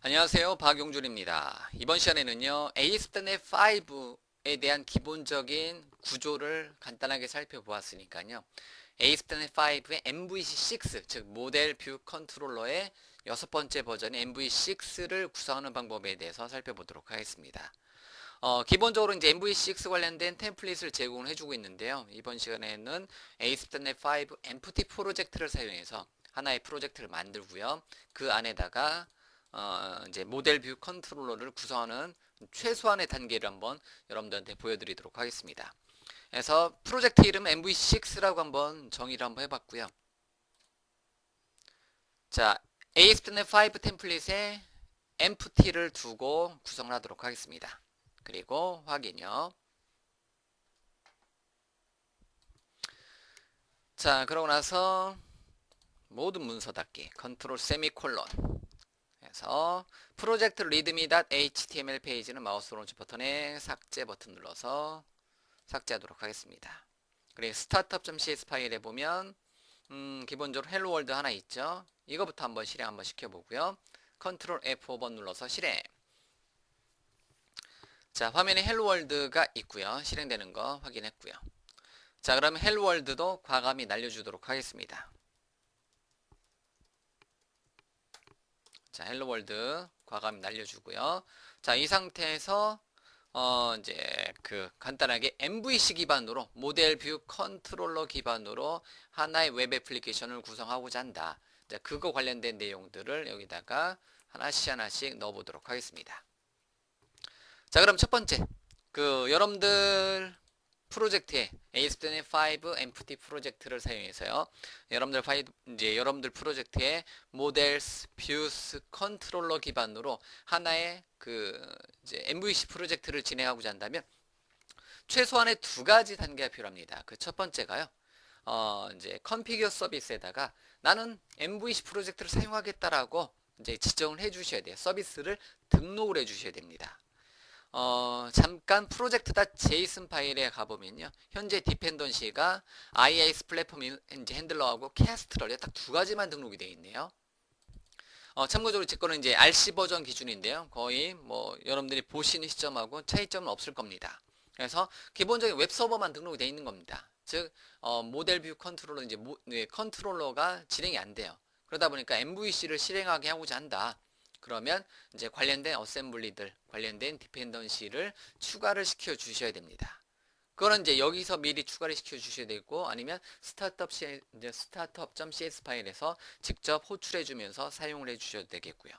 안녕하세요. 박용준입니다. 이번 시간에는요, ASP.NET 5에 대한 기본적인 구조를 간단하게 살펴보았으니까요. ASP.NET 5의 MVC6, 즉 모델 뷰 컨트롤러의 여섯 번째 버전인 MV6를 구성하는 방법에 대해서 살펴보도록 하겠습니다. 기본적으로 이제 MV6 관련된 템플릿을 제공을 해주고 있는데요. 이번 시간에는 ASP.NET 5 Empty 프로젝트를 사용해서 하나의 프로젝트를 만들고요. 그 안에다가 이제 모델 뷰 컨트롤러를 구성하는 최소한의 단계를 한번 여러분들한테 보여드리도록 하겠습니다. 그래서 프로젝트 이름 MV6라고 한번 정의를 한번 해봤고요. 자, ASP.NET 5 템플릿에 empty를 두고 구성을 하도록 하겠습니다. 그리고 확인요. 자, 그러고 나서 모든 문서 닫기 컨트롤 세미콜론 해서 프로젝트 readme.html 페이지는 마우스 오른쪽 버튼에 삭제 버튼 눌러서 삭제하도록 하겠습니다. 그리고 startup.cs 파일에 보면 기본적으로 헬로 월드 하나 있죠. 이거부터 한번 실행 한번 시켜보고요. 컨트롤 F5번 눌러서 실행. 자, 화면에 헬로 월드가 있고요. 실행되는 거 확인했고요. 자, 그러면 헬로 월드도 과감히 날려주도록 하겠습니다. 자, 헬로 월드 과감히 날려주고요. 자, 이 상태에서 이제 간단하게 MVC 기반으로 모델 뷰 컨트롤러 기반으로 하나의 웹 애플리케이션을 구성하고자 한다. 자, 그거 관련된 내용들을 여기다가 하나씩 넣어보도록 하겠습니다. 자, 그럼 첫 번째 여러분들 프로젝트에 ASP.NET 5 Empty 프로젝트를 사용해서요. 여러분들 프로젝트에 모델스, 뷰스, 컨트롤러 기반으로 하나의 이제 MVC 프로젝트를 진행하고자 한다면 최소한의 두 가지 단계가 필요합니다. 그 첫 번째가요. 이제 컨피규어 서비스에다가 나는 MVC 프로젝트를 사용하겠다라고 이제 지정을 해 주셔야 돼요. 서비스를 등록을 해 주셔야 됩니다. 잠깐 프로젝트.json 파일에 가보면요. 현재 디펜던시가 IIS 플랫폼 이제 핸들러하고 캐스트럴 딱 두 가지만 등록이 되어 있네요. 참고적으로 제 거는 이제 RC 버전 기준인데요. 거의 뭐 여러분들이 보시는 시점하고 차이점은 없을 겁니다. 그래서 기본적인 웹 서버만 등록이 되어 있는 겁니다. 즉 모델 뷰 컨트롤러 이제 컨트롤러가 진행이 안 돼요. 그러다 보니까 MVC를 실행하게 하고자 한다. 그러면 이제 관련된 어셈블리들, 관련된 디펜던시를 추가를 시켜 주셔야 됩니다. 그거는 이제 여기서 미리 추가를 시켜 주셔야 되고 아니면 스타트업.cs 파일에서 직접 호출해 주면서 사용을 해 주셔도 되겠고요.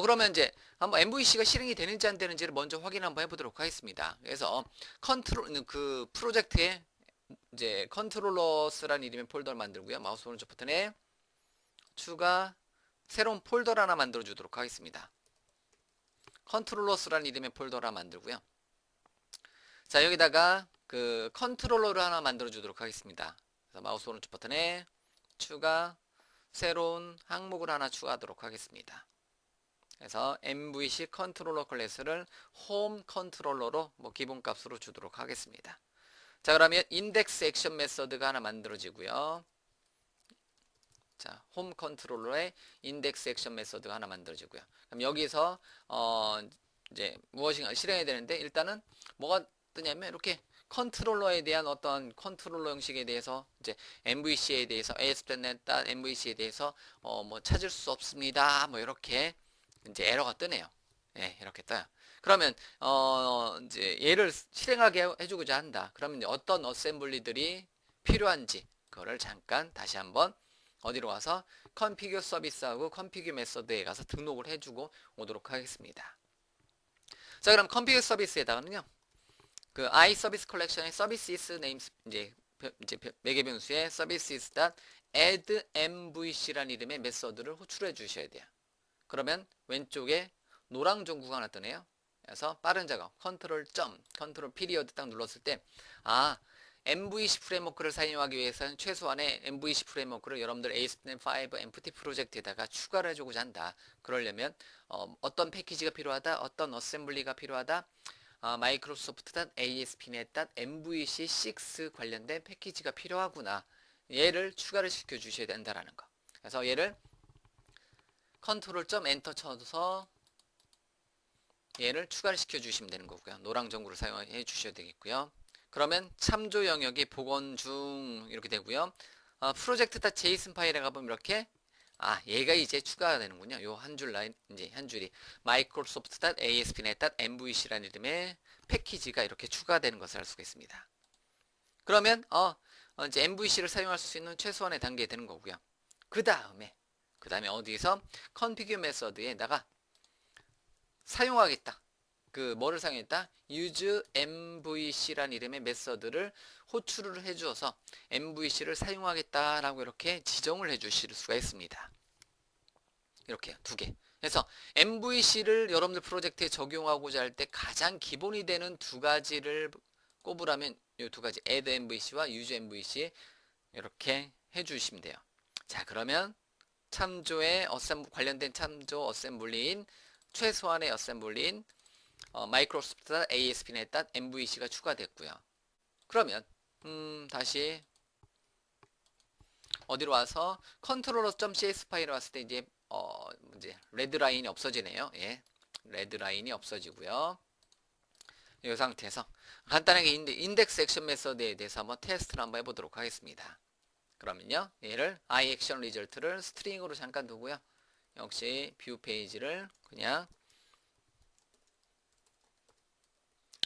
그러면 이제 한번 MVC가 실행이 되는지 안 되는지를 먼저 확인 한번 해보도록 하겠습니다. 그래서 프로젝트에 이제 컨트롤러스라는 이름의 폴더를 만들고요. 마우스 오른쪽 버튼에 추가 새로운 폴더를 하나 만들어 주도록 하겠습니다. 컨트롤러스라는 이름의 폴더를 하나 만들고요. 자, 여기다가 컨트롤러를 하나 만들어 주도록 하겠습니다. 그래서 마우스 오른쪽 버튼에 추가 새로운 항목을 하나 추가하도록 하겠습니다. 그래서 MVC 컨트롤러 클래스를 홈 컨트롤러로 뭐 기본값으로 주도록 하겠습니다. 자, 그러면 인덱스 액션 메서드가 하나 만들어지고요. 자, 홈 컨트롤러의 인덱스 액션 메서드가 하나 만들어지고요. 그럼 여기서 이제 무엇인가 실행해야 되는데 일단은 뭐가 뜨냐면 이렇게 컨트롤러에 대한 어떤 컨트롤러 형식에 대해서 이제 MVC에 대해서 ASP.NET MVC에 대해서 뭐 찾을 수 없습니다. 뭐 이렇게 이제 에러가 뜨네요. 예, 이렇게 떠요. 그러면 이제 얘를 실행하게 해주고자 한다. 그러면 이제 어떤 어셈블리들이 필요한지 그거를 잠깐 다시 한번 어디로 가서 컨피규어 서비스하고 컨피규어 메서드에 가서 등록을 해주고 오도록 하겠습니다. 자, 그럼 컨피규어 서비스에다가는요. i 서비스 컬렉션의 서비스 네임 이제 매개 변수에 서비스 add mvc라는 이름의 메서드를 호출해 주셔야 돼요. 그러면 왼쪽에 노랑 종구가 하나 뜨네요. 그래서 빠른 작업 컨트롤 피리어드 딱 눌렀을 때 MVC 프레임워크를 사용하기 위해서는 최소한의 MVC 프레임워크를 여러분들 ASP.NET 5 Empty 프로젝트에다가 추가를 해주고자 한다. 그러려면 어떤 패키지가 필요하다, 어떤 어셈블리가 필요하다, 마이크로소프트 ASP.NET.MVC6 관련된 패키지가 필요하구나. 얘를 추가를 시켜 주셔야 된다라는 거. 그래서 얘를 컨트롤 점 엔터 쳐서 얘를 추가를 시켜 주시면 되는 거고요. 노랑 전구를 사용해 주셔야 되겠고요. 그러면 참조 영역이 복원 중 이렇게 되고요. 프로젝트.json 파일에 가보면 이렇게 얘가 이제 추가가 되는군요. 요 한 줄 라인 이제 한 줄이 microsoft.asp.net.mvc라는 이름의 패키지가 이렇게 추가되는 것을 알 수가 있습니다. 그러면 이제 MVC를 사용할 수 있는 최소한의 단계에 되는 거고요. 그 다음에 어디서 config 메서드에다가 사용하겠다. 뭐를 사용했다? use MVC라는 이름의 메서드를 호출을 해주어서 MVC를 사용하겠다라고 이렇게 지정을 해주실 수가 있습니다. 이렇게 두 개. 그래서 MVC를 여러분들 프로젝트에 적용하고자 할 때 가장 기본이 되는 두 가지를 꼽으라면 이 두 가지 add MVC와 use MVC 이렇게 해주시면 돼요. 자, 그러면 참조에 관련된 참조 어셈블리인 최소한의 어셈블리인 마이크로소프트 ASP.NET.MVC가 추가됐고요. 그러면 다시 어디로 와서 컨트롤러.cs 파일에 왔을 때 이제 레드라인이 없어지네요. 예, 레드라인이 없어지고요. 이 상태에서 간단하게 인덱스 액션 메서드에 대해서 한번 테스트를 한번 해보도록 하겠습니다. 그러면요, 얘를 iAction result를 스트링으로 잠깐 두고요. 역시 뷰 페이지를 그냥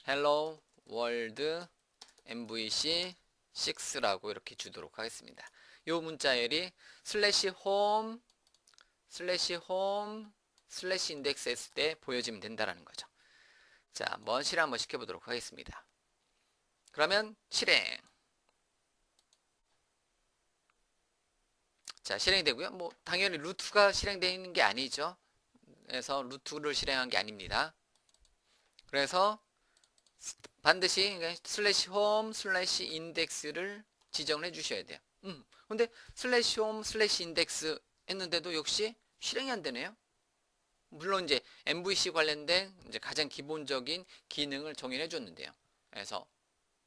hello world MVC 6라고 이렇게 주도록 하겠습니다. 이 문자열이 /home /index 했을 때 보여지면 된다라는 거죠. 자, 한번 실행 한번 시켜보도록 하겠습니다. 그러면 실행. 자, 실행이 되고요. 당연히 루트가 실행되어 있는 게 아니죠. 그래서 루트를 실행한 게 아닙니다. 그래서 반드시 /home /index를 지정을 해 주셔야 돼요. 근데 /home /index 했는데도 역시 실행이 안 되네요. 물론 이제 MVC 관련된 이제 가장 기본적인 기능을 정의해 줬는데요. 그래서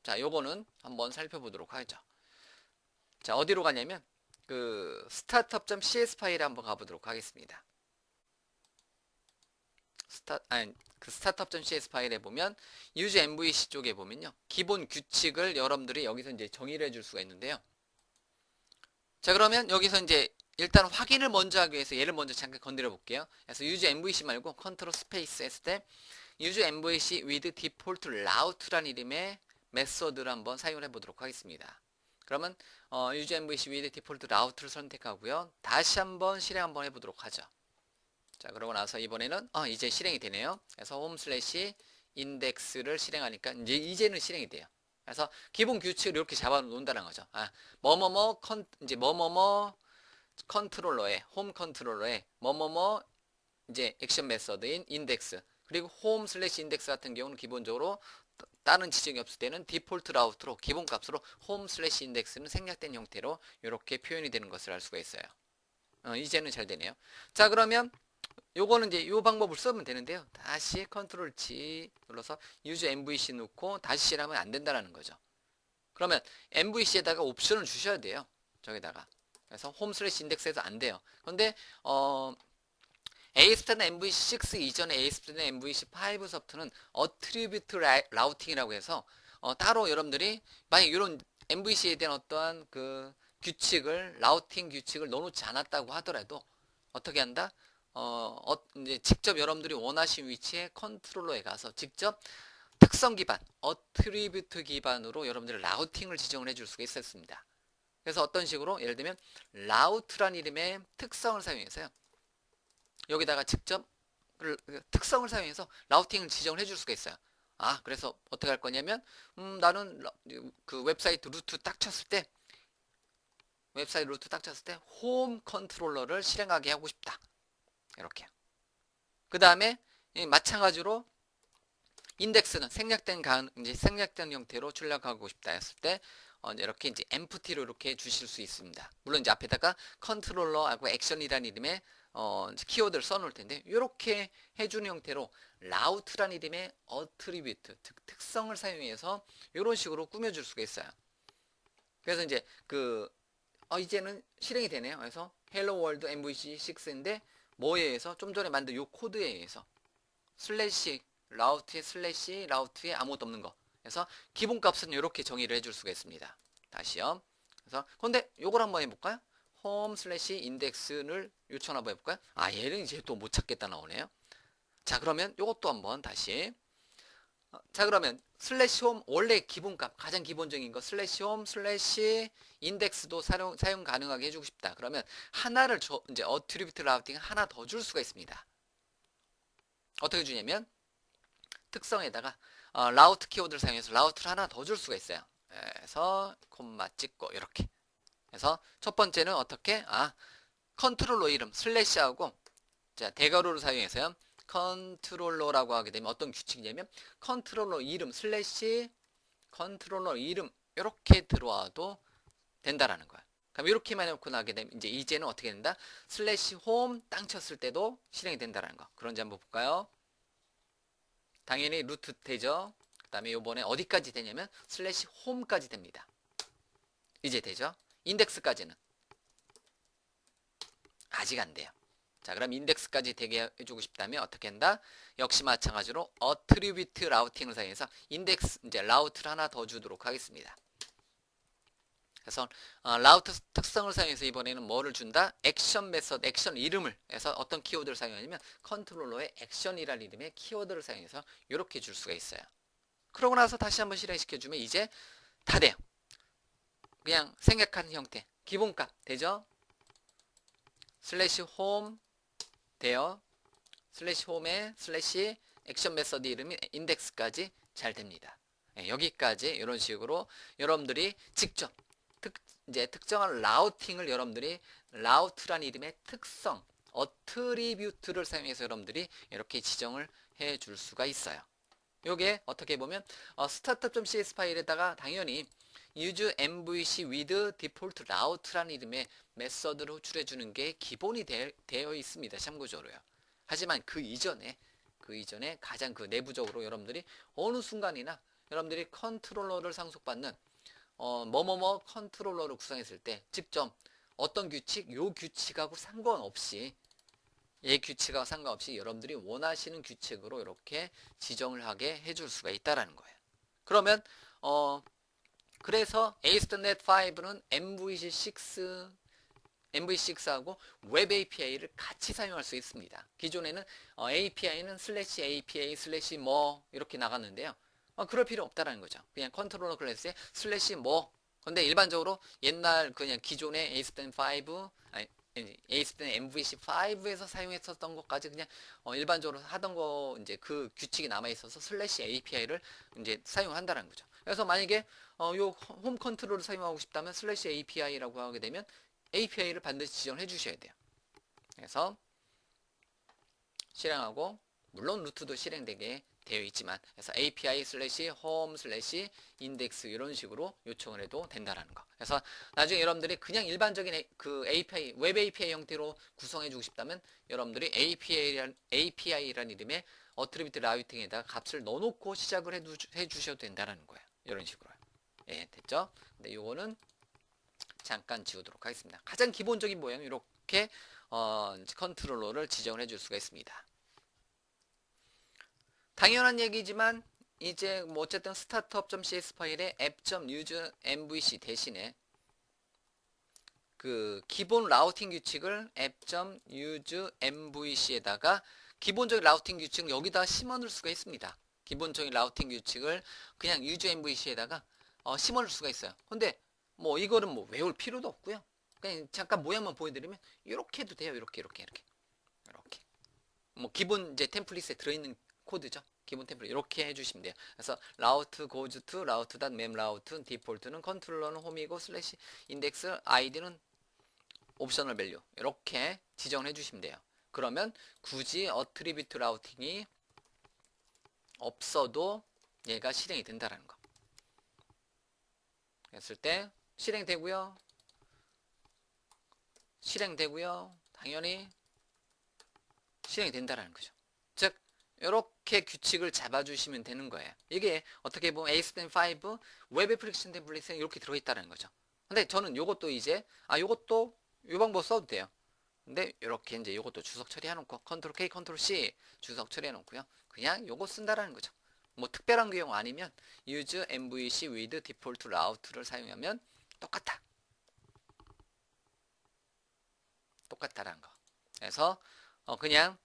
자, 요거는 한번 살펴보도록 하죠. 자, 어디로 가냐면 startup.cs 파일에 한번 가보도록 하겠습니다. startup.cs 파일에 보면 use MVC 쪽에 보면요, 기본 규칙을 여러분들이 여기서 이제 정의를 해줄 수가 있는데요. 자, 그러면 여기서 이제 일단 확인을 먼저 하기 위해서 얘를 먼저 잠깐 건드려 볼게요. 그래서 use MVC 말고 컨트롤 스페이스 했을 때 use MVC with default route라는 이름의 메서드를 한번 사용을 해보도록 하겠습니다. 그러면 use MVC with default route를 선택하고요. 다시 한번 실행 한번 해보도록 하죠. 자, 그러고 나서 이번에는 이제 실행이 되네요. 그래서 home slash index를 실행하니까 이제는 실행이 돼요. 그래서 기본 규칙을 이렇게 잡아 놓는다는 거죠. 이제 컨트롤러에 홈 컨트롤러에 이제 액션 메서드인 인덱스, 그리고 홈 슬래시 인덱스 같은 경우는 기본적으로 다른 지정이 없을 때는 디폴트 라우트로 기본 값으로 홈 슬래시 인덱스는 생략된 형태로 이렇게 표현이 되는 것을 알 수가 있어요. 이제는 잘 되네요. 자, 그러면 요거는 이제 요 방법을 쓰면 되는데요. 다시 컨트롤 G 눌러서 use MVC 넣고 다시 실행하면 안 된다는 거죠. 그러면 MVC에다가 옵션을 주셔야 돼요. 저기다가. 그래서 홈 슬래시 인덱스에서 안 돼요. 그런데 ASP.NET MVC 6 이전에 ASP.NET MVC 5 소프트는 어트리뷰트 라우팅이라고 해서 따로 여러분들이 만약 이런 MVC에 대한 어떠한 규칙을 라우팅 규칙을 넣어놓지 않았다고 하더라도 어떻게 한다? 이제 직접 여러분들이 원하신 위치에 컨트롤러에 가서 직접 특성 기반, 어트리뷰트 기반으로 여러분들이 라우팅을 지정을 해줄 수가 있었습니다. 그래서 어떤 식으로 예를 들면 라우트란 이름의 특성을 사용해서요, 여기다가 직접 특성을 사용해서 라우팅을 지정을 해줄 수가 있어요. 그래서 어떻게 할 거냐면 나는 웹사이트 루트 딱 쳤을 때 홈 컨트롤러를 실행하게 하고 싶다. 이렇게. 그 다음에 마찬가지로 인덱스는 생략된 형태로 출력하고 싶다 했을 때 이렇게 이제 empty로 이렇게 주실 수 있습니다. 물론 이제 앞에다가 컨트롤러하고 액션이라는 이름의 키워드를 써놓을 텐데, 이렇게 해주는 형태로 라우트라는 이름의 어트리뷰트 특성을 사용해서 이런 식으로 꾸며줄 수가 있어요. 그래서 이제 이제는 실행이 되네요. 그래서 Hello World MVC 6인데 뭐에 의해서? 좀 전에 만든 요 코드에 의해서 슬래시 라우트에 슬래시 라우트에 아무것도 없는 거. 그래서 기본값은 이렇게 정의를 해줄 수가 있습니다. 다시요. 그래서 근데 요걸 한번 해볼까요? 홈 슬래시 인덱스를 요청 한번 해볼까요? 아, 얘는 이제 또 못 찾겠다 나오네요. 자, 그러면 요것도 한번 다시. 자, 그러면 슬래시 홈 원래 기본값 가장 기본적인 거 슬래시 홈 슬래시 인덱스도 사용 가능하게 해주고 싶다. 그러면 하나를 이제 어트리뷰트 라우팅 하나 더 줄 수가 있습니다. 어떻게 주냐면 특성에다가 라우트 키워드를 사용해서 라우트를 하나 더 줄 수가 있어요. 그래서 콤마 찍고 이렇게. 그래서 첫 번째는 어떻게? 컨트롤러 이름 슬래시하고 자 대괄호를 사용해서요. 컨트롤러라고 하게 되면 어떤 규칙이냐면 컨트롤러 이름 슬래시 컨트롤러 이름 이렇게 들어와도 된다라는 거야. 그럼 이렇게만 해놓고 나게 되면 이제는 어떻게 된다? 슬래시 홈 땅 쳤을 때도 실행이 된다라는 거. 그런지 한번 볼까요? 당연히 루트 되죠. 그 다음에 요번에 어디까지 되냐면 슬래시 홈까지 됩니다. 이제 되죠. 인덱스까지는 아직 안 돼요. 자, 그럼 인덱스까지 되게 해주고 싶다면 어떻게 한다? 역시 마찬가지로 어트리뷰트 라우팅을 사용해서 인덱스 이제 라우트를 하나 더 주도록 하겠습니다. 그래서 라우트 특성을 사용해서 이번에는 뭐를 준다? 액션 메서드, 액션 이름을 해서 어떤 키워드를 사용하냐면 컨트롤러의 액션이라는 이름의 키워드를 사용해서 이렇게 줄 수가 있어요. 그러고 나서 다시 한번 실행시켜주면 이제 다 돼요. 그냥 생략하는 형태 기본값 되죠? 슬래시 홈 돼요. 슬래시 홈에 슬래시 액션 메서드 이름이 인덱스까지 잘 됩니다. 네, 여기까지 이런 식으로 여러분들이 직접 이제 특정한 라우팅을 여러분들이 라우트란 이름의 특성 어트리뷰트를 사용해서 여러분들이 이렇게 지정을 해 줄 수가 있어요. 요게 어떻게 보면 startup.cs 파일에다가 당연히 use MVC with default route라는 이름의 메서드를 호출해 주는 게 기본이 되어 있습니다. 참고적으로요. 하지만 그 이전에 가장 그 내부적으로 여러분들이 어느 순간이나 여러분들이 컨트롤러를 상속받는 뭐뭐뭐 컨트롤러를 구성했을 때 직접 어떤 규칙, 요 규칙하고 상관없이 규칙하고 상관없이 여러분들이 원하시는 규칙으로 이렇게 지정을 하게 해줄 수가 있다라는 거예요. 그러면 그래서 ASP.NET 5는 MVC6하고 웹 API를 같이 사용할 수 있습니다. 기존에는 API는 슬래시 API 슬래시 뭐 이렇게 나갔는데요. 그럴 필요 없다라는 거죠. 그냥 컨트롤러 클래스에 슬래시 뭐. 근데 일반적으로 옛날 그냥 기존의 ASP.NET 5 아니 ASP.NET MVC5에서 사용했었던 것까지 그냥 일반적으로 하던 거 이제 그 규칙이 남아 있어서 슬래시 API를 이제 사용한다는 거죠. 그래서 만약에 요 홈 컨트롤을 사용하고 싶다면 슬래시 API라고 하게 되면 API를 반드시 지정해 주셔야 돼요. 그래서 실행하고 물론 루트도 실행되게 되어 있지만 그래서 API 슬래시 홈 슬래시 인덱스 이런 식으로 요청을 해도 된다라는 거. 그래서 나중에 여러분들이 그냥 일반적인 그 API 웹 API 형태로 구성해 주고 싶다면 여러분들이 API라는 이름의 어트리뷰트 라우팅에다가 값을 넣어놓고 시작을 해 주셔도 된다라는 거예요. 이런 식으로. 예, 됐죠? 근데 요거는 잠깐 지우도록 하겠습니다. 가장 기본적인 모양 이렇게 컨트롤러를 지정을 해줄 수가 있습니다. 당연한 얘기지만 이제 뭐 어쨌든 startup.cs 파일에 app.use.mvc 대신에 그 기본 라우팅 규칙을 app.use.mvc에다가 기본적인 라우팅 규칙을 여기다 심어놓을 수가 있습니다. 기본적인 라우팅 규칙을 그냥 use.mvc에다가 심어놓을 수가 있어요. 근데 뭐 이거는 뭐 외울 필요도 없고요. 그냥 잠깐 모양만 보여드리면 이렇게 해도 돼요. 이렇게 뭐 기본 이제 템플릿에 들어있는 코드죠. 기본 템플릿 이렇게 해주시면 돼요. 그래서 route goes to route.mem route 디폴트는 컨트롤러는 홈이고 슬래시 인덱스 id는 옵셔널 밸류 이렇게 지정을 해주시면 돼요. 그러면 굳이 어트리뷰트 라우팅이 없어도 얘가 실행이 된다라는 거. 했을 때 실행되고요. 당연히 실행이 된다라는 거죠. 즉 이렇게 규칙을 잡아주시면 되는 거예요. 이게 어떻게 보면 ASP.NET 5 웹 애플리케이션 템플릿에 이렇게 들어있다는 거죠. 근데 저는 요것도 이제 요것도 요 방법 써도 돼요. 근데 이렇게 이제 요것도 주석 처리해 놓고 컨트롤 K 컨트롤 C 주석 처리해 놓고요. 그냥 요거 쓴다라는 거죠. 뭐 특별한 경우 아니면 use MVC with default route를 사용하면 똑같다. 똑같다라는 거. 그래서 그냥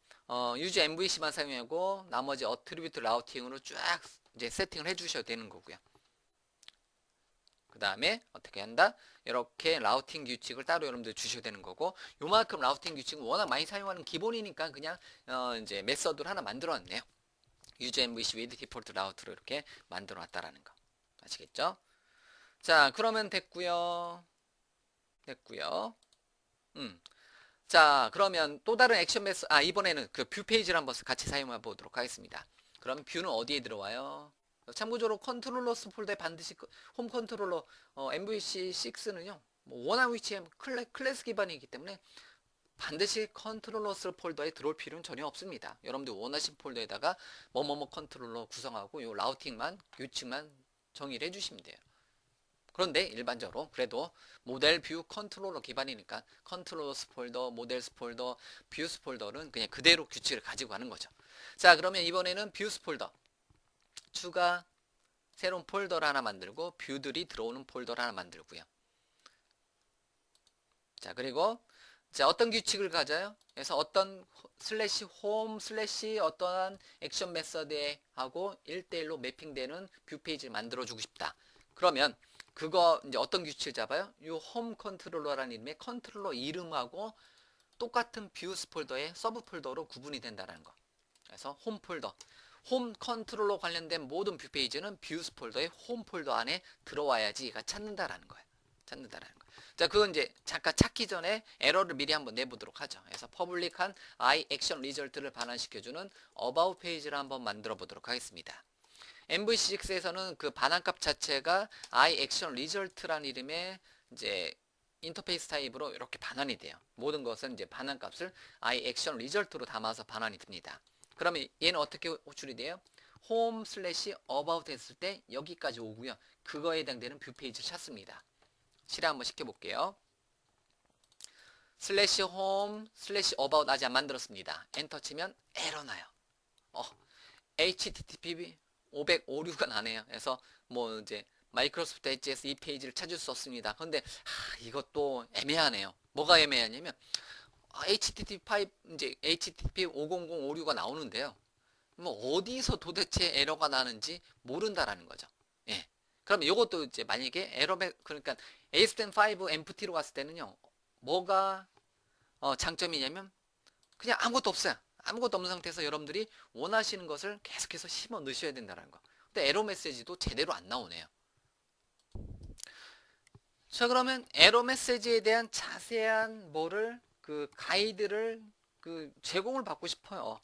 use MVC만 사용하고 나머지 attribute routing으로 쫙 이제 세팅을 해주셔도 되는 거고요. 그 다음에 어떻게 한다? 이렇게 라우팅 규칙을 따로 여러분들 주셔야 되는 거고, 요만큼 라우팅 규칙은 워낙 많이 사용하는 기본이니까 그냥 이제 메서드를 하나 만들어 놨네요. use MVC with default route로 이렇게 만들어 놨다라는 거. 아시겠죠? 자, 그러면 됐고요. 됐고요. 자, 그러면 또 다른 액션 메서 이번에는 그 뷰 페이지를 한번 같이 사용해 보도록 하겠습니다. 그럼 뷰는 어디에 들어와요? 참고적으로 컨트롤러스 폴더에 반드시 홈 컨트롤러 MVC6는요. 뭐 원하는 위치에 클래스 기반이기 때문에 반드시 컨트롤러스 폴더에 들어올 필요는 전혀 없습니다. 여러분들 원하신 폴더에다가 뭐뭐뭐 컨트롤러 구성하고 요 라우팅만 규칙만 정의를 해주시면 돼요. 그런데 일반적으로 그래도 모델 뷰 컨트롤러 기반이니까 컨트롤러스 폴더, 모델스 폴더, 뷰스 폴더는 그냥 그대로 규칙을 가지고 가는 거죠. 자, 그러면 이번에는 뷰스 폴더 추가 새로운 폴더를 하나 만들고 뷰들이 들어오는 폴더를 하나 만들고요. 자, 그리고 자, 어떤 규칙을 가져요? 그래서 어떤 슬래시 홈 슬래시 어떠한 액션 메서드에 하고 1대1로 매핑되는 뷰 페이지를 만들어 주고 싶다. 그러면 그거 이제 어떤 규칙을 잡아요? 이 홈 컨트롤러라는 이름의 컨트롤러 이름하고 똑같은 뷰스 폴더의 서브 폴더로 구분이 된다는 거. 그래서 홈 폴더, 홈 컨트롤러 관련된 모든 뷰 페이지는 뷰스 폴더의 홈 폴더 안에 들어와야지가 찾는다라는 거예요. 찾는다라는 거. 자, 그건 이제 잠깐 찾기 전에 에러를 미리 한번 내보도록 하죠. 그래서 퍼블릭한 I 액션 리절트를 반환시켜주는 about 페이지를 한번 만들어 보도록 하겠습니다. MVC6에서는 그 반환값 자체가 I 액션 리절트라는 이름의 이제 인터페이스 타입으로 이렇게 반환이 돼요. 모든 것은 이제 반환값을 I 액션 리절트로 담아서 반환이 됩니다. 그러면 얘는 어떻게 호출이 돼요? 홈 슬래시 어바웃 했을 때 여기까지 오고요. 그거에 해당되는 뷰 페이지를 찾습니다. 실행 한번 시켜볼게요. 슬래시 홈 슬래시 어바웃 아직 안 만들었습니다. 엔터 치면 에러 나요. HTTP 556가 나네요. 그래서 뭐 이제 마이크로소프트 엣지에서 이 페이지를 찾을 수 없습니다. 근데 이것도 애매하네요. 뭐가 애매하냐면 HTTP5 이제 HTTP 50056가 나오는데요. 뭐 어디서 도대체 에러가 나는지 모른다라는 거죠. 예. 그럼 이것도 이제 만약에 그러니까 ASP5 empty로 갔을 때는요. 뭐가 장점이냐면 그냥 아무것도 없어요. 아무것도 없는 상태에서 여러분들이 원하시는 것을 계속해서 심어 넣으셔야 된다는 거. 근데 에러 메시지도 제대로 안 나오네요. 자, 그러면 에러 메시지에 대한 자세한 그 가이드를 제공을 받고 싶어요.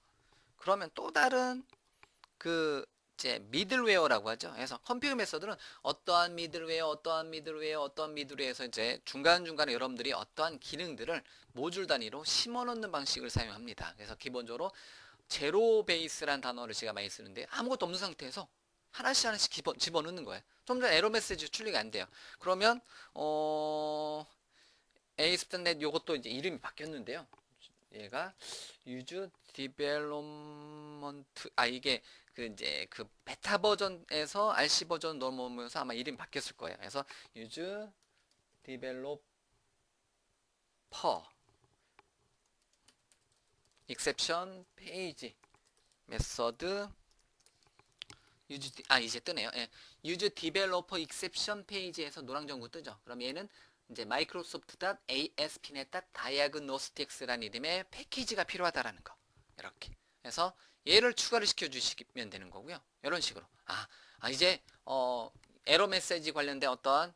그러면 또 다른 이제 미들웨어라고 하죠. 그래서 컴퓨터 메서드는 어떠한 미들웨어에서 이제 중간중간에 여러분들이 어떠한 기능들을 모듈 단위로 심어 넣는 방식을 사용합니다. 그래서 기본적으로 제로 베이스란 단어를 제가 많이 쓰는데 아무것도 없는 상태에서 하나씩 집어넣는 거예요. 좀 전에 에러 메시지 출력이 안 돼요. 그러면 ASP.NET 요것도 이제 이름이 바뀌었는데요. 얘가 use development 이게 이제 베타 버전에서 RC 버전 넘어오면서 아마 이름이 바뀌었을 거예요. 그래서 use developer exception page 메서드 이제 뜨네요. 예. use developer exception page에서 노랑 전구 뜨죠. 그럼 얘는 이제 microsoft.asp.net.diagnostics라는 이름의 패키지가 필요하다라는 거. 이렇게. 그래서 얘를 추가를 시켜 주시면 되는 거고요. 이런 식으로. 이제 에러 메시지 관련된 어떠한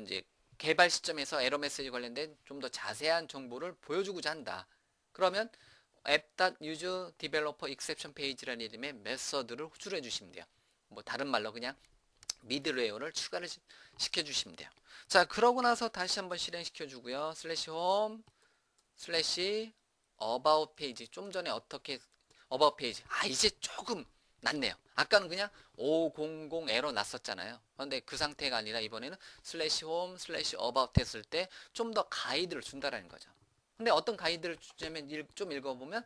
이제 개발 시점에서 에러 메시지 관련된 좀 더 자세한 정보를 보여주고자 한다. 그러면 app.useDeveloperExceptionPage라는 이름의 메서드를 호출해 주시면 돼요. 뭐 다른 말로 그냥 미들웨어를 추가를 시켜주시면 돼요. 자, 그러고 나서 다시 한번 실행시켜 주고요. 슬래시 홈 슬래시 어바웃 페이지 좀 전에 어떻게 어바웃 페이지 이제 조금 낫네요. 아까는 그냥 500 에러 났었잖아요. 그런데 그 상태가 아니라 이번에는 슬래시 홈 슬래시 어바웃 했을 때 좀 더 가이드를 준다라는 거죠. 근데 어떤 가이드를 주자면 좀 읽어보면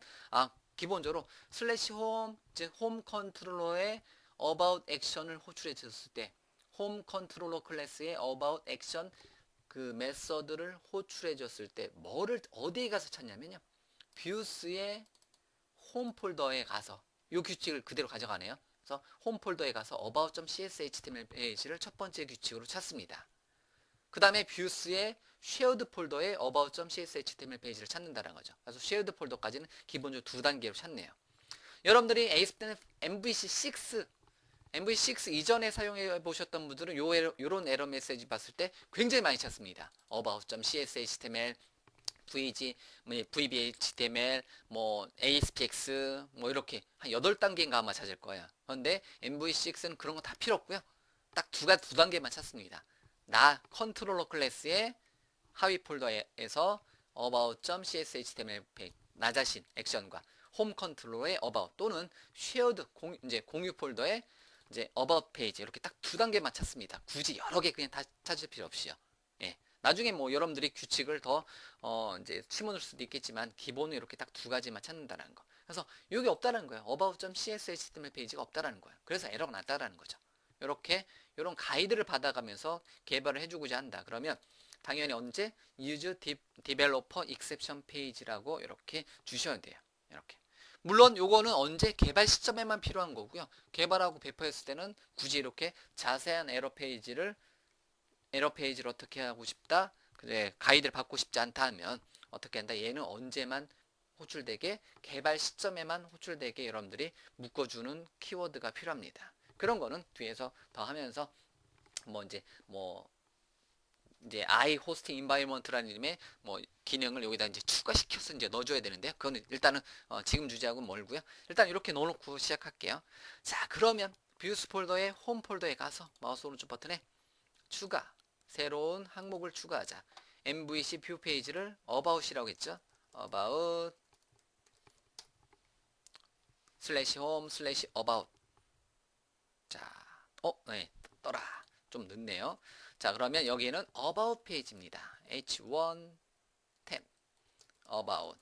기본적으로 슬래시 홈, 즉 홈 컨트롤러의 about 액션을 호출해 줬을 때 홈 컨트롤러 클래스의 about 액션 그 메서드를 호출해 줬을 때 뭐를 어디에 가서 찾냐면요. 뷰스의 홈 폴더에 가서 이 규칙을 그대로 가져가네요. 그래서 홈 폴더에 가서 about.cshtml 페이지를 첫 번째 규칙으로 찾습니다. 그 다음에 뷰스의 쉐어드 폴더에 about.cshtml 페이지를 찾는다는 거죠. 그래서 쉐어드 폴더까지는 기본적으로 두 단계로 찾네요. 여러분들이 ASP.NET MV6 이전에 사용해 보셨던 분들은 요런 에러 메시지 봤을 때 굉장히 많이 찾습니다. about.cshtml, VB-HTML, 뭐 ASPX, 뭐 이렇게 한 8단계인가 아마 찾을 거예요. 그런데 MV6는 그런 거 다 필요 없고요. 딱 두 단계만 찾습니다. 나 컨트롤러 클래스의 하위 폴더에서 about.cshtml 페이지, 나 자신 액션과 홈 컨트롤러의 about 또는 shared 이제 공유 폴더에 이제 about 페이지 이렇게 딱 두 단계만 찾습니다. 굳이 여러 개 그냥 다 찾을 필요 없이요. 예. 나중에 뭐 여러분들이 규칙을 더 이제 심어놓을 수도 있겠지만 기본은 이렇게 딱 두 가지만 찾는다는 거. 그래서 이게 없다는 거예요. about.cshtml 페이지가 없다는 거예요. 그래서 에러가 났다라는 거죠. 이렇게 이런 가이드를 받아가면서 개발을 해주고자 한다. 그러면 당연히 언제 use developer exception page라고 이렇게 주셔야 돼요. 이렇게. 물론 요거는 언제 개발 시점에만 필요한 거고요. 개발하고 배포했을 때는 굳이 이렇게 자세한 에러 페이지를 어떻게 하고 싶다. 그래 가이드를 받고 싶지 않다 하면 어떻게 한다. 얘는 언제만 호출되게 개발 시점에만 호출되게 여러분들이 묶어주는 키워드가 필요합니다. 그런 거는 뒤에서 더 하면서 이제 I 호스팅 인바이먼트라는 이름의 뭐 기능을 여기다 이제 추가시켜서 이제 넣어줘야 되는데요. 그건 일단은 지금 주제하고는 멀고요. 일단 이렇게 넣어놓고 시작할게요. 자, 그러면 뷰스 폴더의 홈 폴더에 가서 마우스 오른쪽 버튼에 추가 새로운 항목을 추가하자. MVC 뷰 페이지를 about이라고 했죠. about 슬래시 홈 슬래시 about. 자, 네, 떠라. 좀 늦네요. 자, 그러면 여기는 about 페이지입니다. H1 템 about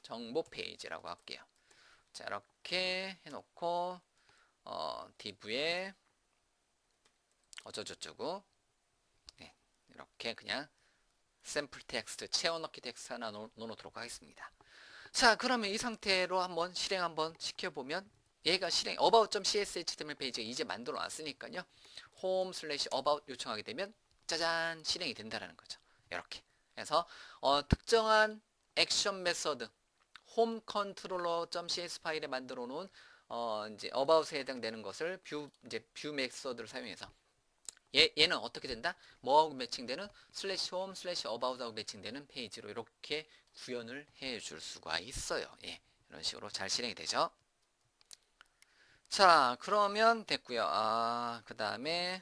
정보 페이지라고 할게요. 자, 이렇게 해놓고 div에 어쩌고저쩌고 네, 이렇게 그냥 샘플 텍스트 채워넣기 텍스트 하나 넣어놓도록 하겠습니다. 자, 그러면 이 상태로 한번 실행 한번 시켜보면 얘가 실행 about.cshtml 페이지가 이제 만들어 놨으니까요. home slash about 요청하게 되면 짜잔 실행이 된다라는 거죠. 이렇게 그래서 특정한 액션 메서드 홈 컨트롤러.cs 파일에 만들어 놓은 이제 about에 해당되는 것을 뷰 메서드를 사용해서 얘는 어떻게 된다? 뭐하고 매칭되는 슬래시 홈 슬래시 어바웃하고 매칭되는 페이지로 이렇게 구현을 해줄 수가 있어요. 예, 이런 식으로 잘 실행이 되죠. 자, 그러면 됐고요. 그 다음에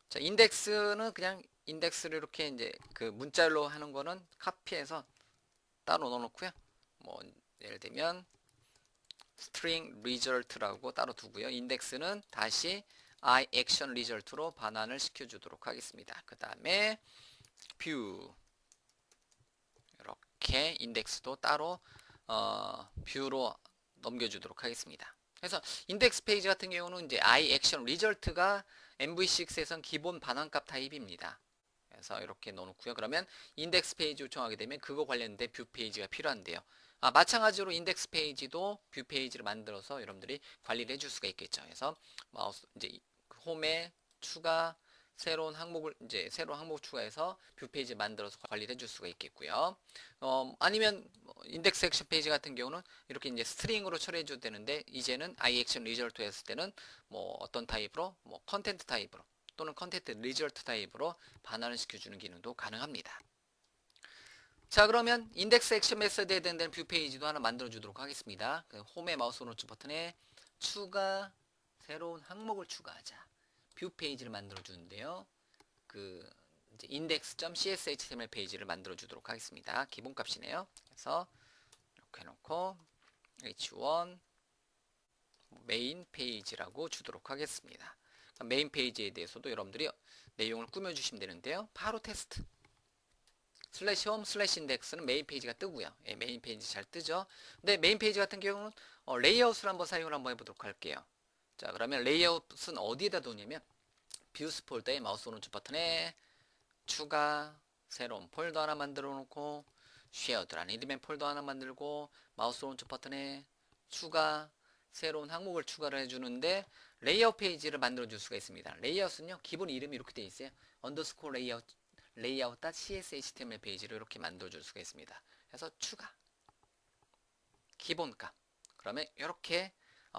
자, 인덱스는 그냥 인덱스를 이렇게 이제 그 문자로 하는 거는 카피해서 따로 넣어놓고요. 뭐 예를 들면 string result라고 따로 두고요. 인덱스는 다시 I action result로 반환을 시켜주도록 하겠습니다. 그 다음에 view 이렇게 인덱스도 따로 뷰로 넘겨주도록 하겠습니다. 그래서 인덱스 페이지 같은 경우는 이제 I action result가 MV6에선 기본 반환값 타입입니다. 그래서 이렇게 넣어놓고요. 그러면 인덱스 페이지 요청하게 되면 그거 관련된 뷰 페이지가 필요한데요. 마찬가지로 인덱스 페이지도 뷰 페이지를 만들어서 여러분들이 관리를 해줄 수가 있겠죠. 그래서 마우스 이제 홈에 추가 새로운 항목을 새로운 항목 추가해서 뷰 페이지 만들어서 관리를 해줄 수가 있겠고요. 아니면 인덱스 액션 페이지 같은 경우는 이렇게 이제 스트링으로 처리해 줘도 되는데 이제는 I 액션 리절트 했을 때는 뭐 어떤 타입으로 뭐 컨텐트 타입으로 또는 컨텐트 리절트 타입으로 반환을 시켜주는 기능도 가능합니다. 자, 그러면 인덱스 액션 메서드에 해당되는 뷰 페이지도 하나 만들어 주도록 하겠습니다. 홈의 마우스 오른쪽 버튼에 추가 새로운 항목을 추가하자. 뷰 페이지를 만들어 주는데요. 그 이제 index.cshtml 페이지를 만들어 주도록 하겠습니다. 기본 값이네요. 그래서 이렇게 해놓고 h1 메인 페이지라고 주도록 하겠습니다. 메인 페이지에 대해서도 여러분들이 내용을 꾸며주시면 되는데요. 바로 테스트. 슬래시 홈 슬래시 인덱스는 메인 페이지가 뜨고요. 예, 메인 페이지 잘 뜨죠. 근데 메인 페이지 같은 경우는 레이아웃을 한번 사용을 한번 해보도록 할게요. 자, 그러면 레이아웃은 어디에다 두냐면 뷰스 폴더에 마우스 오른쪽 버튼에 추가, 새로운 폴더 하나 만들어 놓고 쉐어드라는 이름의 폴더 하나 만들고 마우스 오른쪽 버튼에 추가, 새로운 항목을 추가를 해주는데 레이아웃 페이지를 만들어 줄 수가 있습니다. 레이아웃은요 기본 이름이 이렇게 되어 있어요. 언더스코어 레이아웃.html 페이지를 이렇게 만들어 줄 수가 있습니다. 그래서 추가 기본값 그러면 이렇게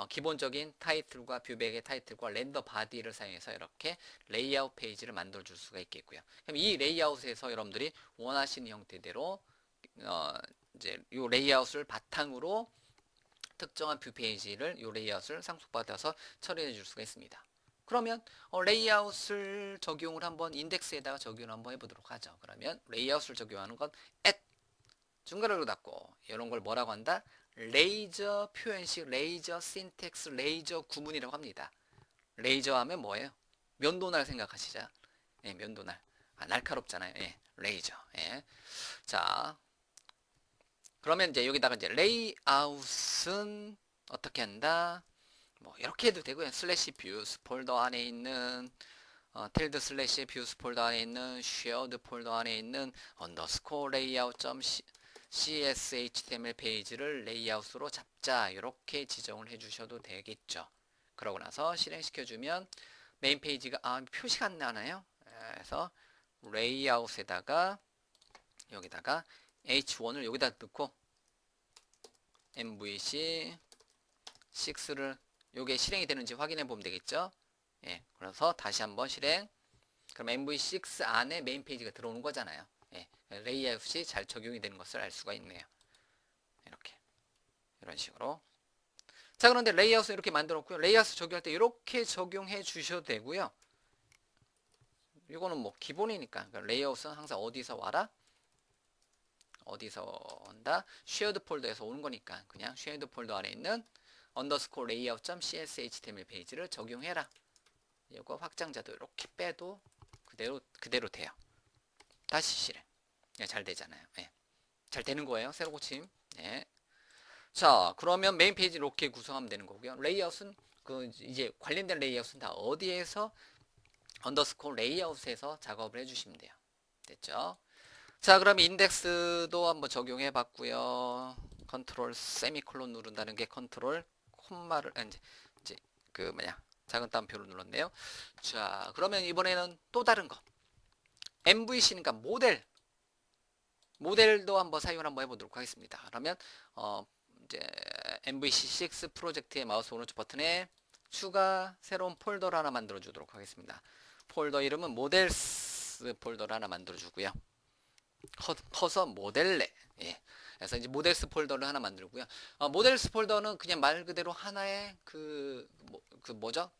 기본적인 타이틀과 뷰백의 타이틀과 렌더 바디를 사용해서 이렇게 레이아웃 페이지를 만들어 줄 수가 있겠고요. 그럼 이 레이아웃에서 여러분들이 원하시는 형태대로 이제 이 레이아웃을 바탕으로 특정한 뷰 페이지를 이 레이아웃을 상속받아서 처리해 줄 수가 있습니다. 그러면 레이아웃을 적용을 한번 인덱스에다가 적용을 한번 해보도록 하죠. 그러면 레이아웃을 적용하는 건 at 중괄호를 닫고 이런 걸 뭐라고 한다? 레이저 표현식, 레이저 신텍스, 레이저 구문이라고 합니다. 레이저 하면 뭐예요? 면도날 생각하시죠? 예, 면도날. 날카롭잖아요. 예, 레이저. 예. 자, 그러면 이제 여기다가 이제 레이아웃은 어떻게 한다? 뭐 이렇게 해도 되고요. 슬래시 뷰스 폴더 안에 있는 틸드 슬래시 뷰스 폴더 안에 있는 쉐어드 폴더 안에 있는 언더스코어 레이아웃 CSHTML 페이지를 레이아웃으로 잡자 이렇게 지정을 해주셔도 되겠죠. 그러고 나서 실행시켜주면 메인 페이지가 표시가 안 나나요? 그래서 레이아웃에다가 여기다가 H1을 여기다 넣고 MVC 6를 요게 실행이 되는지 확인해 보면 되겠죠. 예, 그래서 다시 한번 실행. 그럼 MV6 안에 메인 페이지가 들어오는 거잖아요. 예, 레이아웃이 잘 적용이 되는 것을 알 수가 있네요. 이렇게 이런 식으로. 자, 그런데 레이아웃을 이렇게 만들었고요. 레이아웃 적용할 때 이렇게 적용해 주셔도 되고요. 이거는 뭐 기본이니까. 그러니까 레이아웃은 항상 어디서 와라? 어디서 온다? 쉐어드 폴더에서 오는 거니까 그냥 쉐어드 폴더 안에 있는 언더스코어 레이아웃.cshtml 페이지를 적용해라. 이거 확장자도 이렇게 빼도 그대로 돼요. 다시 실행. 예, 잘 되잖아요. 예. 잘 되는 거예요. 새로 고침. 예. 자, 그러면 메인 페이지 이렇게 구성하면 되는 거고요. 레이아웃은 이제 관련된 레이아웃은 다 어디에서 언더스코어 레이아웃에서 작업을 해주시면 돼요. 됐죠? 자, 그럼 인덱스도 한번 적용해 봤고요. 컨트롤 세미콜론 누른다는 게 컨트롤 콤마를 이제 그 뭐냐 작은 따옴표를 눌렀네요. 자, 그러면 이번에는 또 다른 거 MVC니까 모델도 한번 사용을 한번 해보도록 하겠습니다. 그러면 이제 MVC6 프로젝트의 마우스 오른쪽 버튼에 추가 새로운 폴더를 하나 만들어 주도록 하겠습니다. 폴더 이름은 모델스 폴더를 하나 만들어 주고요. 커서 모델레. 예. 그래서 이제 모델스 폴더를 하나 만들고요. 모델스 폴더는 그냥 말 그대로 하나의 뭐죠?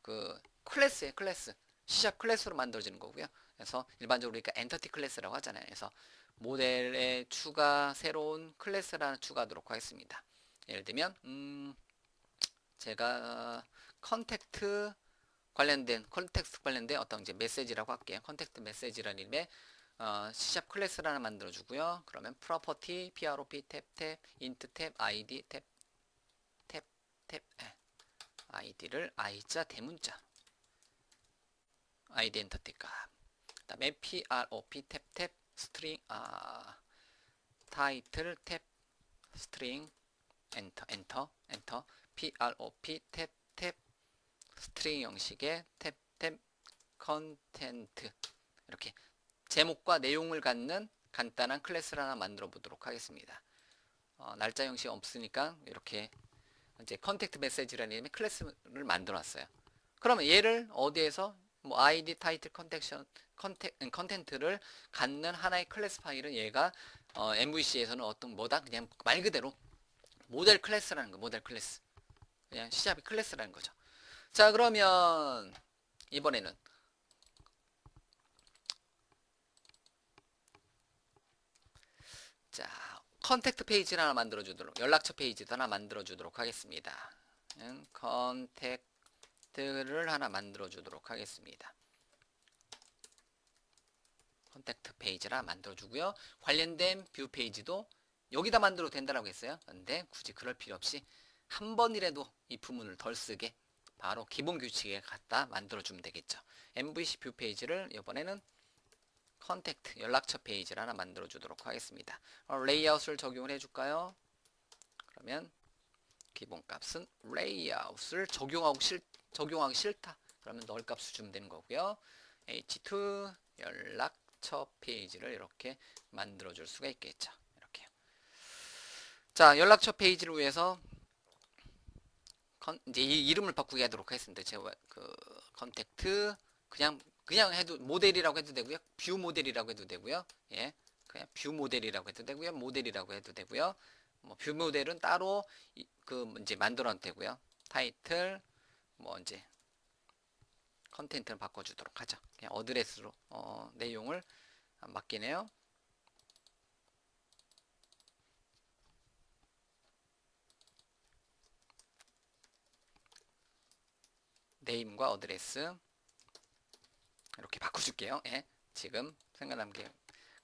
클래스예요, 클래스. C# 클래스로 만들어지는 거고요. 그래서 일반적으로 그러니까 엔터티 클래스라고 하잖아요. 그래서 모델에 추가 새로운 클래스를 추가하도록 하겠습니다. 예를 들면 제가 컨택트 관련된 어떤 이제 메시지라고 할게요. 컨택트 메시지라는 이름의 C# 클래스를 하나 만들어 주고요. 그러면 property prop 탭 int 탭 id 탭 id를 i자 대문자 id 엔터티 값. 그다음에 prop 탭 string 타이틀 탭 string 엔터 prop 탭 스트링 형식의 탭 컨텐트 이렇게 제목과 내용을 갖는 간단한 클래스를 하나 만들어 보도록 하겠습니다. 날짜 형식 없으니까 이렇게 이제 컨택트 메시지라는 이름의 클래스를 만들어 놨어요. 그러면 얘를 어디에서 뭐 id 타이틀 컨텐트를 갖는 하나의 클래스 파일은 얘가 MVC에서는 어떤 뭐다 그냥 말 그대로 모델 클래스라는 거, 모델 클래스 그냥 C# 클래스라는 거죠. 자, 그러면 이번에는 자, 컨택트 페이지를 하나 만들어 주도록 연락처 페이지도 하나 만들어 주도록 하겠습니다. 컨택트를 하나 만들어 주도록 하겠습니다. 컨택트 페이지라 만들어주고요. 관련된 뷰 페이지도 여기다 만들어도 된다라고 했어요. 근데 굳이 그럴 필요 없이 한 번이라도 이 부분을 덜 쓰게 바로 기본 규칙에 갖다 만들어주면 되겠죠. MVC 뷰 페이지를 이번에는 컨택트 연락처 페이지를 하나 만들어 주도록 하겠습니다. 레이아웃을 적용을 해줄까요? 그러면 기본값은 레이아웃을 적용하기 싫다. 그러면 널 값을 주면 되는 거고요. h2 연락처 페이지를 이렇게 만들어 줄 수가 있겠죠. 이렇게. 자, 연락처 페이지를 위해서 이제 이 이름을 바꾸게 하도록 하겠습니다. 제가 그 컨택트 그냥 해도 모델이라고 해도 되고요. 뷰 모델이라고 해도 되고요. 예. 그냥 뷰 모델이라고 해도 되고요. 모델이라고 해도 되고요. 뭐 뷰 모델은 따로 이제 만들어도 되고요. 타이틀 뭐 이제 컨텐트를 바꿔주도록 하죠. 그냥 어드레스로 내용을 맡기네요. 네임과 어드레스 이렇게 바꿔줄게요. 예. 지금 생각난 게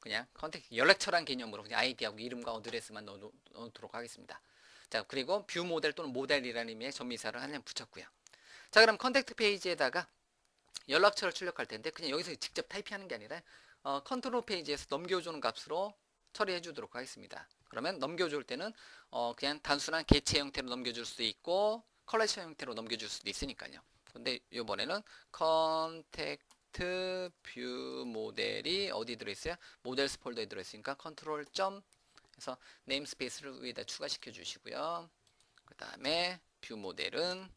그냥 컨택트 연락처란 개념으로 그냥 아이디하고 이름과 어드레스만 넣도록 하겠습니다. 자, 그리고 뷰 모델 또는 모델이라는 의미의 전미사를 하나 붙였고요. 자, 그럼 컨택트 페이지에다가 연락처를 출력할 텐데 그냥 여기서 직접 타이핑하는 게 아니라 컨트롤 페이지에서 넘겨주는 값으로 처리해 주도록 하겠습니다. 그러면 넘겨줄 때는 그냥 단순한 개체 형태로 넘겨줄 수도 있고 컬렉션 형태로 넘겨줄 수도 있으니까요. 근데 이번에는 컨택트 뷰 모델이 어디 들어있어요? 모델스 폴더에 들어있으니까 컨트롤 점 해서 네임스페이스를 위에다 추가시켜 주시고요. 그 다음에 뷰 모델은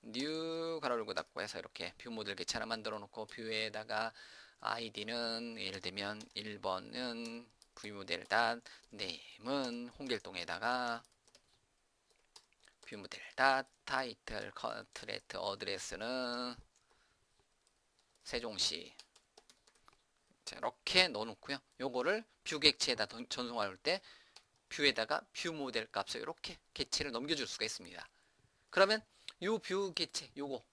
뉴 가로 열고 닫고 해서 이렇게 뷰 모델 개체 하나 만들어 놓고 뷰에다가 아이디는 예를 들면 1번은 뷰 모델 닷 네임은 홍길동에다가 뷰 모델 닷 타이틀 컨트레트 어드레스는 세종시 자, 이렇게 넣어 놓고요. 요거를 뷰 객체에다 전송할 때 뷰에다가 뷰 모델 값을 이렇게 객체를 넘겨줄 수가 있습니다. 그러면 요 뷰 객체 요거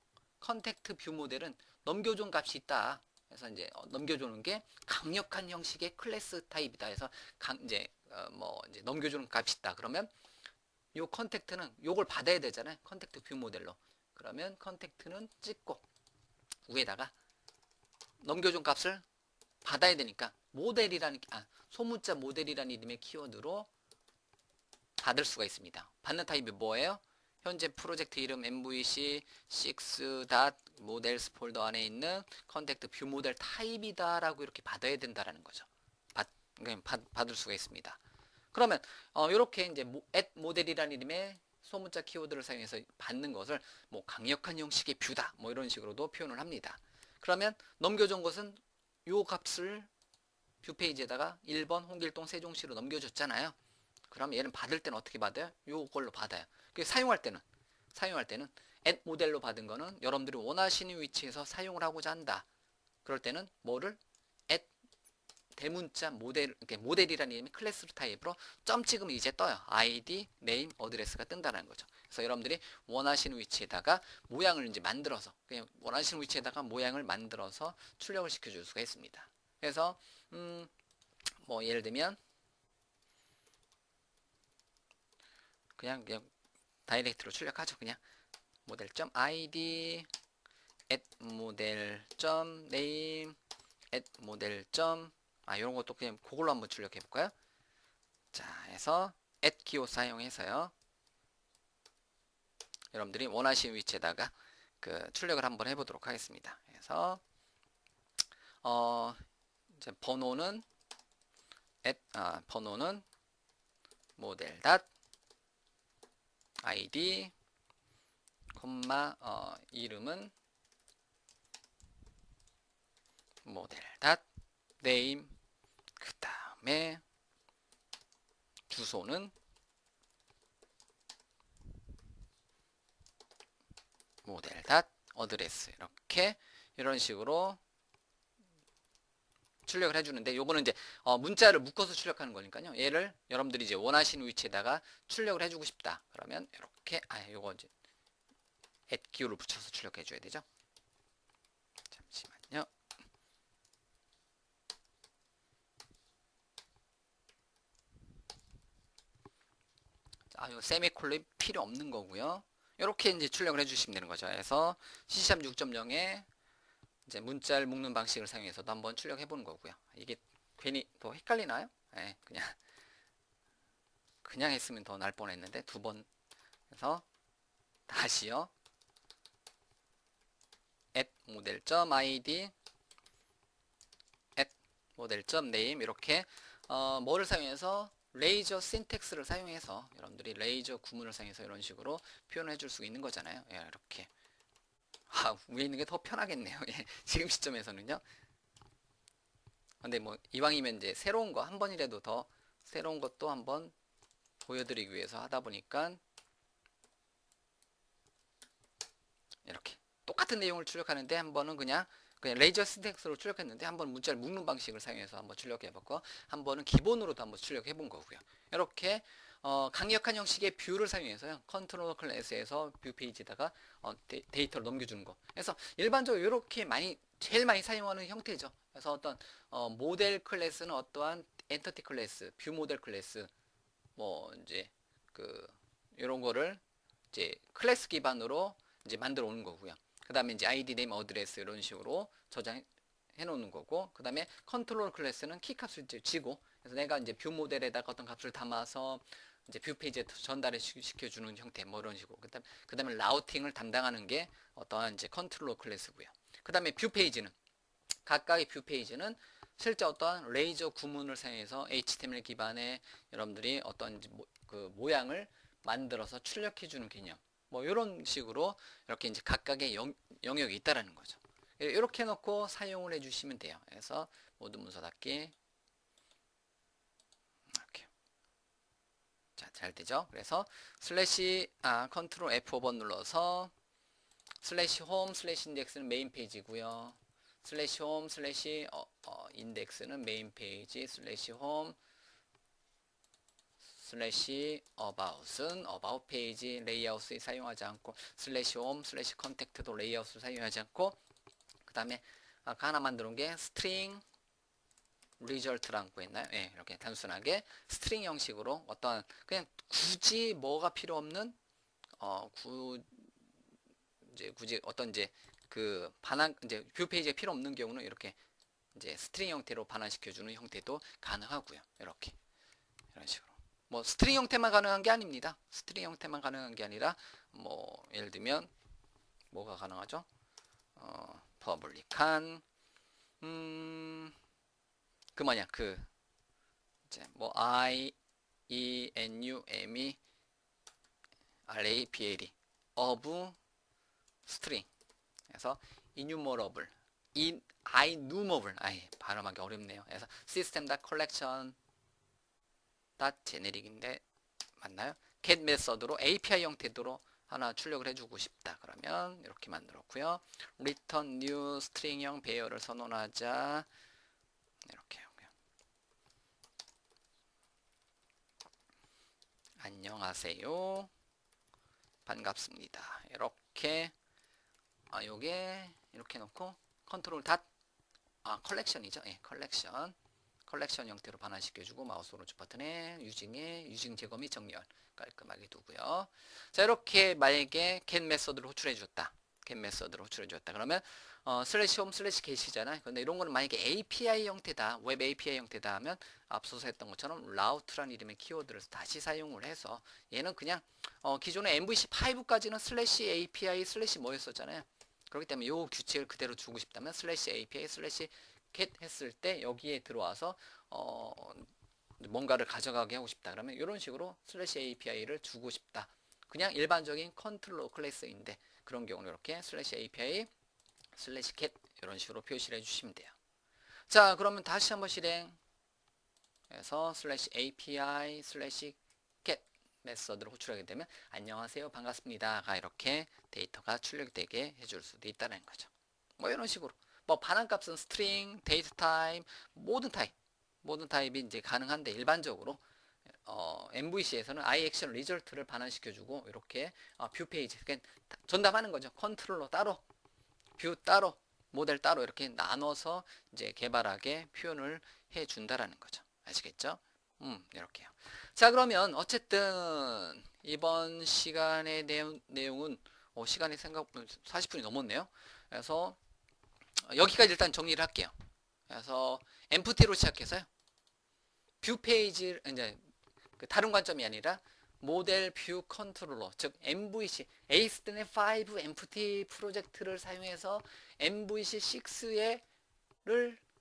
컨택트 뷰 모델은 넘겨준 값이 있다. 그래서 이제 넘겨주는 게 강력한 형식의 클래스 타입이다. 해서 이제 이제 넘겨주는 값이 있다. 그러면 요 컨택트는 요걸 받아야 되잖아요. 컨택트 뷰 모델로. 그러면 컨택트는 찍고 위에다가 넘겨준 값을 받아야 되니까 모델이라는 소문자 모델이라는 이름의 키워드로 받을 수가 있습니다. 받는 타입이 뭐예요? 현재 프로젝트 이름 MVC6.models 폴더 안에 있는 컨택트 뷰 모델 타입이다 라고 이렇게 받아야 된다라는 거죠. 받을 수가 있습니다. 그러면 이렇게 이제 at 모델이라는 이름의 소문자 키워드를 사용해서 받는 것을 뭐 강력한 형식의 뷰다 뭐 이런 식으로도 표현을 합니다. 그러면 넘겨준 것은 요 값을 뷰 페이지에다가 1번 홍길동 세종시로 넘겨줬잖아요. 그럼 얘는 받을 때는 어떻게 받아요? 요걸로 받아요. 사용할 때는 at 모델로 받은 거는 여러분들이 원하시는 위치에서 사용을 하고자 한다. 그럴 때는 뭐를 at 대문자 모델, 모델이라는 이름이 클래스 타입으로 점 찍으면 이제 떠요. id, name, 어드레스가 뜬다는 거죠. 그래서 여러분들이 원하시는 위치에다가 모양을 이제 만들어서 그냥 원하시는 위치에다가 모양을 만들어서 출력을 시켜줄 수가 있습니다. 그래서 뭐 예를 들면 그냥 다이렉트로 출력하죠. 그냥 모델.id at model.name at model. 이런 것도 그냥 그걸로 한번 출력해 볼까요? 자, 해서 at 기호 사용해서요. 여러분들이 원하시는 위치에다가 출력을 한번 해보도록 하겠습니다. 그래서 이제 번호는 모델 닷 id 이름은 모델 닷 네임 그 다음에 주소는 모델 닷 어드레스 이렇게 이런 식으로 출력을 해주는데 요거는 이제 문자를 묶어서 출력하는 거니까요. 얘를 여러분들이 이제 원하시는 위치에다가 출력을 해주고 싶다. 그러면 이렇게 요거 이제 at 기호를 붙여서 출력해 줘야 되죠. 잠시만요. 요 세미콜론이 필요 없는 거고요. 이렇게 이제 출력을 해주시면 되는 거죠. 그래서 C# 6.0에 이제 문자를 묶는 방식을 사용해서도 한번 출력해 보는 거고요. 이게 괜히 더 헷갈리나요? 네, 그냥 했으면 더 날 뻔했는데 두 번 해서 다시요. model.id model.name 이렇게 뭐를 사용해서 레이저 신텍스를 사용해서 여러분들이 레이저 구문을 사용해서 이런 식으로 표현을 해줄 수 있는 거잖아요. 예, 이렇게 위에 있는 게 더 편하겠네요. 예, 지금 시점에서는요. 근데 뭐 이왕이면 이제 새로운 거 한 번이라도 더 새로운 것도 한번 보여드리기 위해서 하다 보니까 이렇게 똑같은 내용을 출력하는데 한 번은 그냥 레이저 신텍스로 출력했는데 한 번은 문자를 묶는 방식을 사용해서 한번 출력해봤고 한 번은 기본으로도 한번 출력해본 거고요. 이렇게 강력한 형식의 뷰를 사용해서요. 컨트롤 클래스에서 뷰 페이지에다가 데이터를 넘겨주는 거. 그래서 일반적으로 이렇게 제일 많이 사용하는 형태죠. 그래서 어떤 모델 클래스는 어떠한 엔터티 클래스, 뷰 모델 클래스, 뭐 이제 그 이런 거를 이제 클래스 기반으로 이제 만들어 오는 거고요. 그 다음에 이제 아이디 네임 어드레스 이런 식으로 저장해 놓는 거고, 그 다음에 컨트롤 클래스는 키 값을 이제 쥐고, 그래서 내가 이제 뷰 모델에다가 어떤 값을 담아서 이제 뷰 페이지에 전달을 시켜주는 형태 뭐 이런 식으로. 그 다음에 라우팅을 담당하는 게 어떠한 이제 컨트롤 클래스고요. 그 다음에 뷰 페이지는 각각의 뷰 페이지는 실제 어떠한 레이저 구문을 사용해서 HTML 기반의 여러분들이 어떤 그 모양을 만들어서 출력해주는 개념. 뭐 이런 식으로 이렇게 이제 각각의 영역이 있다라는 거죠. 이렇게 해놓고 사용을 해주시면 돼요. 그래서 모든 문서 닫기 이렇게 잘 되죠. 그래서 컨트롤 F5번 눌러서 /홈 인덱스는 메인 페이지고요. /홈 인덱스는 메인 페이지 /홈 about은 about 페이지 레이아웃을 사용하지 않고 /홈 contact도 레이아웃을 사용하지 않고 그 다음에 아까 하나 만들어온 게 string result라고 했나요? 예, 이렇게 단순하게 스트링 형식으로 어떤 그냥 굳이 뭐가 필요 없는 굳이 어떤 이제 그 반환 이제 뷰 페이지에 필요 없는 경우는 이렇게 이제 스트링 형태로 반환시켜주는 형태도 가능하고요. 이렇게 이런 식으로 뭐 스트링 형태만 가능한 게 아닙니다. 스트링 형태만 가능한 게 아니라 뭐 예를 들면 뭐가 가능하죠? 퍼블릭한 그 뭐냐 그 이제 뭐 I E N U M E R A B L E of string 그래서 innumerable innumerable 발음하기 어렵네요. 그래서 system.collection generic인데 맞나요? get method로 API 형태로 하나 출력을 해주고 싶다. 그러면 이렇게 만들었고요. return new string형 배열을 선언하자. 이렇게 하고요. 안녕하세요. 반갑습니다. 이렇게 요게 이렇게 놓고 컨트롤 컬렉션이죠. 예, 컬렉션 형태로 반환시켜주고 마우스 오른쪽 버튼에 유징 제거 및 정렬 깔끔하게 두고요. 자, 이렇게 만약에 get 메서드를 호출해줬다. 그러면 /홈 /get이잖아요. 근데 이런 거는 만약에 API 형태다, 웹 API 형태다 하면 앞서서 했던 것처럼 route라는 이름의 키워드를 다시 사용을 해서 얘는 그냥 기존의 MVC5까지는 /API 뭐였었잖아요. 그렇기 때문에 이 규칙을 그대로 주고 싶다면 /API /get 했을 때 여기에 들어와서 뭔가를 가져가게 하고 싶다. 그러면 이런 식으로 /API를 주고 싶다. 그냥 일반적인 컨트롤 클래스인데 그런 경우는 이렇게 /API /get 이런 식으로 표시를 해주시면 돼요. 자, 그러면 다시 한번 실행해서 /API /get 메서드를 호출하게 되면 안녕하세요 반갑습니다가 이렇게 데이터가 출력되게 해줄 수도 있다는 거죠. 뭐 이런 식으로 뭐 반환값은 스트링, 데이터 타입, 모든 타입이 이제 가능한데 일반적으로 MVC에서는 iAction 리절트를 반환시켜주고 이렇게 뷰 페이지 전담하는 거죠. 컨트롤러 따로, 뷰 따로, 모델 따로 이렇게 나눠서 이제 개발하게 표현을 해준다라는 거죠. 아시겠죠? 이렇게요. 자, 그러면 어쨌든 이번 시간의 내용은 시간이 생각보다 40분이 넘었네요. 그래서 여기까지 일단 정리를 할게요. 그래서 empty로 시작해서요. 뷰 페이지 이제 다른 관점이 아니라 모델 뷰 컨트롤러, 즉 MVC, 에이스든의 5 empty 프로젝트를 사용해서 MVC6를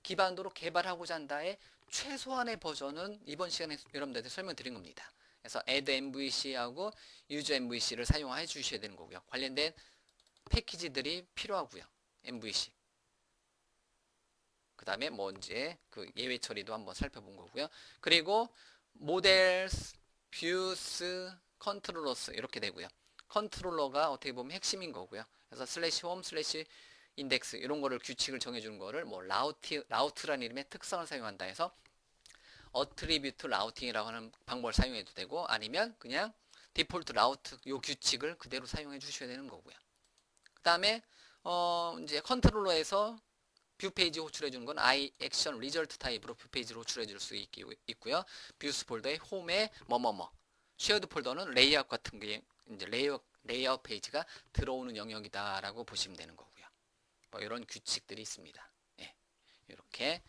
기반으로 개발하고자 한다의 최소한의 버전은 이번 시간에 여러분들한테 설명드린 겁니다. 그래서 add MVC하고 use MVC를 사용해 주셔야 되는 거고요. 관련된 패키지들이 필요하고요. MVC. 그 다음에 이제 그 예외 처리도 한번 살펴본 거고요. 그리고 모델스, 뷰스, 컨트롤러스 이렇게 되고요. 컨트롤러가 어떻게 보면 핵심인 거고요. 그래서 슬래시 홈, 슬래시 인덱스 이런 거를 규칙을 정해주는 거를 라우트라는 이름의 특성을 사용한다 해서 어트리뷰트 라우팅이라고 하는 방법을 사용해도 되고 아니면 그냥 디폴트 라우트 요 규칙을 그대로 사용해 주셔야 되는 거고요. 그 다음에 이제 컨트롤러에서 뷰 페이지 호출해 주는 건 I 액션 리절트 타입으로 뷰 페이지를 호출해 줄 수 있고요. 뷰스 폴더의 홈에 쉐어드 폴더는 레이아웃 같은 게 이제 레이아웃 페이지가 들어오는 영역이다라고 보시면 되는 거고요. 이런 규칙들이 있습니다. 예. 이렇게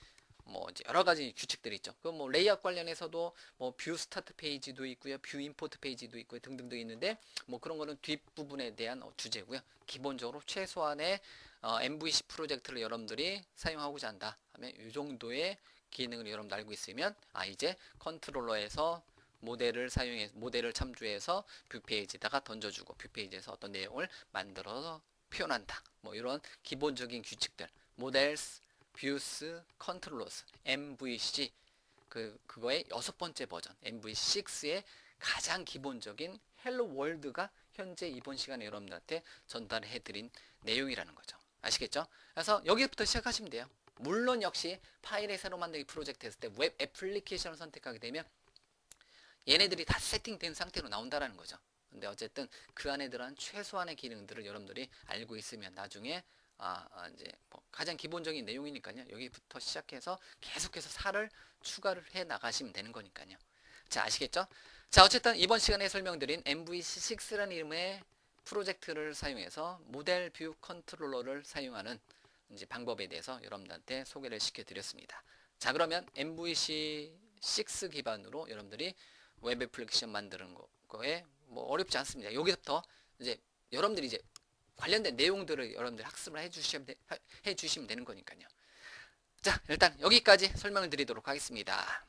이제 여러 가지 규칙들이 있죠. 그 레이아웃 관련해서도 뷰 스타트 페이지도 있고요, 뷰 임포트 페이지도 있고요, 등등등 있는데 그런 거는 뒷부분에 대한 주제고요. 기본적으로 최소한의 MVC 프로젝트를 여러분들이 사용하고자 한다 하면 이 정도의 기능을 여러분들 알고 있으면 이제 컨트롤러에서 모델을 참조해서 뷰 페이지에다가 던져주고 뷰 페이지에서 어떤 내용을 만들어서 표현한다. 이런 기본적인 규칙들, 모델스, 뷰스, 컨트롤러스, MVC 그거의 6번째 버전 MV6의 가장 기본적인 헬로 월드가 현재 이번 시간에 여러분들한테 전달해 드린 내용이라는 거죠. 아시겠죠? 그래서 여기부터 시작하시면 돼요. 물론 역시 파일의 새로 만들기 프로젝트 했을 때 웹 애플리케이션을 선택하게 되면 얘네들이 다 세팅된 상태로 나온다라는 거죠. 근데 어쨌든 그 안에 들어간 최소한의 기능들을 여러분들이 알고 있으면 나중에 이제 가장 기본적인 내용이니까요. 여기부터 시작해서 계속해서 살을 추가를 해 나가시면 되는 거니까요. 자, 아시겠죠? 자, 어쨌든 이번 시간에 설명드린 MVC6라는 이름의 프로젝트를 사용해서 모델 뷰 컨트롤러를 사용하는 이제 방법에 대해서 여러분들한테 소개를 시켜드렸습니다. 자, 그러면 MVC6 기반으로 여러분들이 웹 애플리케이션 만드는 거에 어렵지 않습니다. 여기서부터 이제 여러분들이 이제 관련된 내용들을 여러분들 학습을 해주시면 되는 거니까요. 자, 일단 여기까지 설명을 드리도록 하겠습니다.